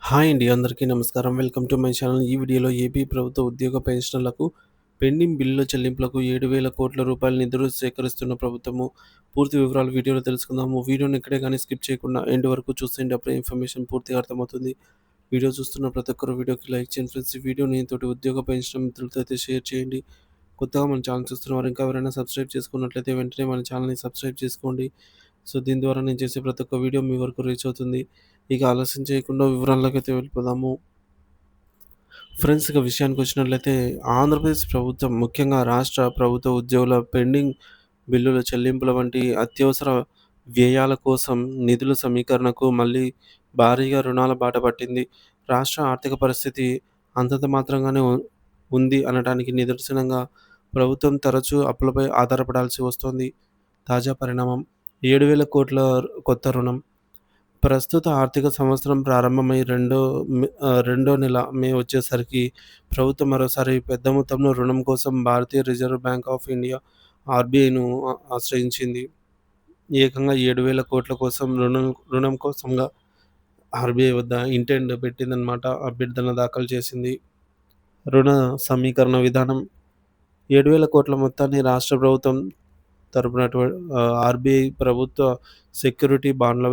Hi అండి. అందరికీ నమస్కారం. Welcome to my channel. ఈ వీడియోలో ఏపీ ప్రభుత్వ ఉద్యోగ పెన్షనర్లకు పెండింగ్ బిల్లుల చెల్లింపులకు 7,000 కోట్ల రూపాయల నిధులు సేకరిస్తున్న ప్రభుత్వము. పూర్తి వివరాలు వీడియోలో తెలుసుకుందాము. వీడియోని ఎక్కడే గానీ స్కిప్ చేయకుండా ఎండ్ వరకు చూసేయండి. అప్పుడే ఇన్ఫర్మేషన్ పూర్తిగా అర్థమవుతుంది. వీడియో చూస్తున్న ప్రతి ఒక్కరు వీడియోకి లైక్ చేయండి ఫ్రెండ్స్. ఈ వీడియోని తోటి ఉద్యోగ పెన్షన్ మిత్రులతో అయితే షేర్ చేయండి. కొత్తగా మన ఛానల్ చూస్తున్న వారు ఇంకా ఎవరైనా సబ్స్క్రైబ్ చేసుకున్నట్లయితే వెంటనే మన ఛానల్‌ని సబ్స్క్రైబ్ చేసుకోండి. సో, దీని ద్వారా నేను చేసే ప్రతి ఒక్క వీడియో మీ వరకు రీచ్ అవుతుంది. ఇక ఆలస్యం చేయకుండా వివరాల్లోకైతే వెళ్ళిపోదాము. ఫ్రెండ్స్, ఇక విషయానికొచ్చినట్లయితే ఆంధ్రప్రదేశ్ ప్రభుత్వం ముఖ్యంగా రాష్ట్ర ప్రభుత్వ ఉద్యోగుల పెండింగ్ బిల్లుల చెల్లింపుల వంటి అత్యవసర వ్యయాల కోసం నిధుల సమీకరణకు మళ్ళీ భారీగా రుణాల బాట పట్టింది. రాష్ట్ర ఆర్థిక పరిస్థితి అంతంత మాత్రంగానే ఉంది అనటానికి నిదర్శనంగా ప్రభుత్వం తరచూ అప్పులపై ఆధారపడాల్సి వస్తోంది. తాజా పరిణామం 7,000 కోట్ల కొత్త రుణం. ప్రస్తుత ఆర్థిక సంవత్సరం ప్రారంభమై రెండో నెల మే వచ్చేసరికి ప్రభుత్వం మరోసారి పెద్ద మొత్తంలో రుణం కోసం భారతీయ రిజర్వ్ బ్యాంక్ ఆఫ్ ఇండియా ఆర్‌బీఐను ఆశ్రయించింది. ఏకంగా 7,000 కోట్ల కోసం రుణం కోసంగా ఆర్‌బీఐ వద్ద ఇంటెండ్ పెట్టిందనమాట. అభ్యర్థన దాఖలు చేసింది. రుణ సమీకరణ విధానం 7,000 కోట్ల మొత్తాన్ని రాష్ట్ర ప్రభుత్వం తరపున ఆర్‌బీఐ ప్రభుత్వ సెక్యూరిటీ బాండ్ల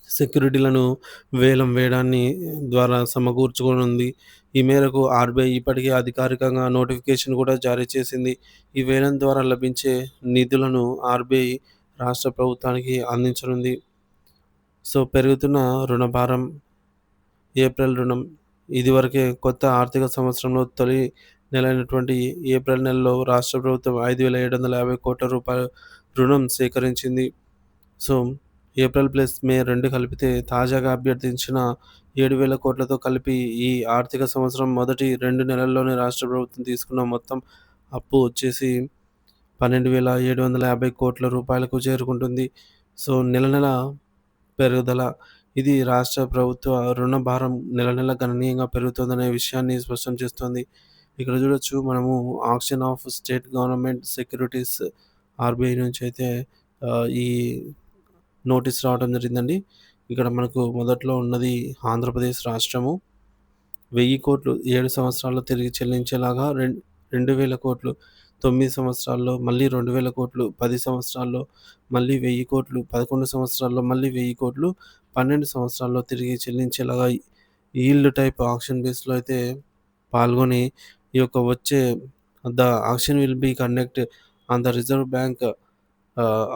సెక్యూరిటీలను వేలం వేయడాన్ని ద్వారా సమకూర్చుకోనుంది. ఈ మేరకు ఆర్‌బీఐ ఇప్పటికే అధికారికంగా నోటిఫికేషన్ కూడా జారీ చేసింది. ఈ వేలం ద్వారా లభించే నిధులను ఆర్‌బీఐ రాష్ట్ర ప్రభుత్వానికి అందించనుంది. సో, పెరుగుతున్న రుణభారం. ఏప్రిల్ రుణం. ఇదివరకే కొత్త ఆర్థిక సంవత్సరంలో తొలి నెలైనటువంటి ఏప్రిల్ నెలలో రాష్ట్ర ప్రభుత్వం 5,750 కోట్ల రుణం సేకరించింది. సో, ఏప్రిల్ ప్లస్ మే 2 కలిపితే తాజాగా అభ్యర్థించిన 7,000 కోట్లతో కలిపి ఈ ఆర్థిక సంవత్సరం మొదటి 2 నెలల్లోనే రాష్ట్ర ప్రభుత్వం తీసుకున్న మొత్తం అప్పు వచ్చేసి 12,750 కోట్ల రూపాయలకు చేరుకుంటుంది. సో, నెల నెల పెరుగుదల. ఇది రాష్ట్ర ప్రభుత్వ రుణ భారం నెల నెల గణనీయంగా పెరుగుతోందనే విషయాన్ని స్పష్టం చేస్తోంది. ఇక్కడ చూడొచ్చు మనము auction of state government securities RBI నుంచి అయితే ఈ నోటీస్ రావడం జరిగిందండి. ఇక్కడ మనకు మొదట్లో ఉన్నది ఆంధ్రప్రదేశ్ రాష్ట్రము. 1000 కోట్లు 7 సంవత్సరాల్లో తిరిగి చెల్లించేలాగా 2,000 కోట్లు 9 సంవత్సరాల్లో, మళ్ళీ 2,000 కోట్లు 10 సంవత్సరాల్లో, మళ్ళీ 1000 కోట్లు 11 సంవత్సరాల్లో, మళ్ళీ 1000 కోట్లు 12 సంవత్సరాల్లో తిరిగి చెల్లించేలాగా ఈల్డ్ టైప్ ఆక్షన్ బేస్‌లో అయితే పాల్గొని ఈ యొక్క వచ్చే the auction will be conduct on the Reserve Bank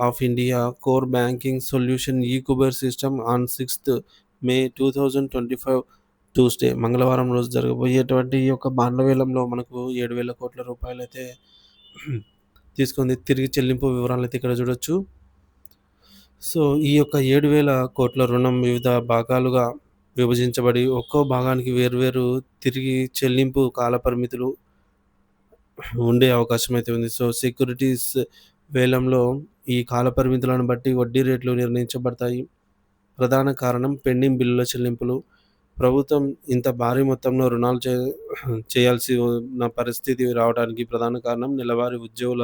of India core banking solution e Kuber system on 6థ్ మే 2025 ట్యూస్‌డే మంగళవారం రోజు జరగబోయేటువంటి ఈ యొక్క బాండ్ల వేలంలో మనకు 7,000 కోట్ల రూపాయలైతే తీసుకుంది. తిరిగి చెల్లింపు వివరాలైతే ఇక్కడ చూడొచ్చు. సో, ఈ యొక్క 7,000 కోట్ల రుణం వివిధ భాగాలుగా విభజించబడి ఒక్కో భాగానికి వేర్వేరు తిరిగి చెల్లింపు కాల పరిమితులు ఉండే అవకాశం అయితే ఉంది. సో, సెక్యూరిటీస్ వేలంలో ఈ కాల పరిమితులను బట్టి వడ్డీ రేట్లు నిర్ణయించబడతాయి. ప్రధాన కారణం పెండింగ్ బిల్లుల చెల్లింపులు. ప్రభుత్వం ఇంత భారీ మొత్తంలో రుణాలు చేయాల్సి ఉన్న పరిస్థితి రావడానికి ప్రధాన కారణం నెలవారీ ఉద్యోగుల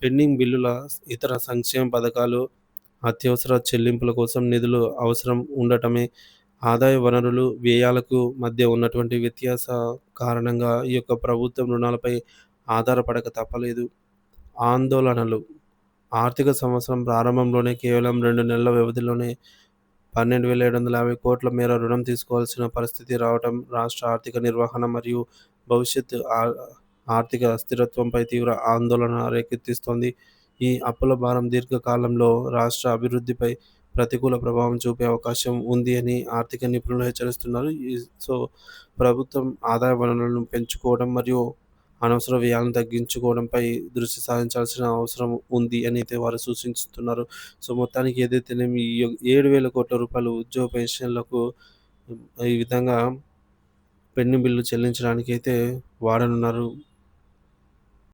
పెండింగ్ బిల్లుల, ఇతర సంక్షేమ పథకాలు, అత్యవసర చెల్లింపుల కోసం నిధులు అవసరం ఉండటమే. ఆదాయ వనరులు, వ్యయాలకు మధ్య ఉన్నటువంటి వ్యత్యాస కారణంగా ఈ యొక్క ప్రభుత్వం రుణాలపై ఆధారపడక తప్పలేదు. ఆందోళనలు. ఆర్థిక సంవత్సరం ప్రారంభంలోనే కేవలం 2 నెలల వ్యవధిలోనే 12,750 కోట్ల మేర రుణం తీసుకోవాల్సిన పరిస్థితి రావటం రాష్ట్ర ఆర్థిక నిర్వహణ మరియు భవిష్యత్ ఆర్థిక స్థిరత్వంపై తీవ్ర ఆందోళన రేకెత్తిస్తోంది. ఈ అప్పుల భారం దీర్ఘకాలంలో రాష్ట్ర అభివృద్ధిపై ప్రతికూల ప్రభావం చూపే అవకాశం ఉంది అని ఆర్థిక నిపుణులు హెచ్చరిస్తున్నారు. సో, ప్రభుత్వం ఆదాయ వనరులను పెంచుకోవడం మరియు అనవసర వ్యయాలను తగ్గించుకోవడంపై దృష్టి సారించాల్సిన అవసరం ఉంది అని అయితే వారు సూచిస్తున్నారు. సో, మొత్తానికి ఏదైతేనేమి ఈ 7,000 కోట్ల రూపాయలు ఉద్యోగ పెన్షన్‌లకు ఈ విధంగా పెండింగ్ బిల్లు చెల్లించడానికైతే వాడనున్నారు.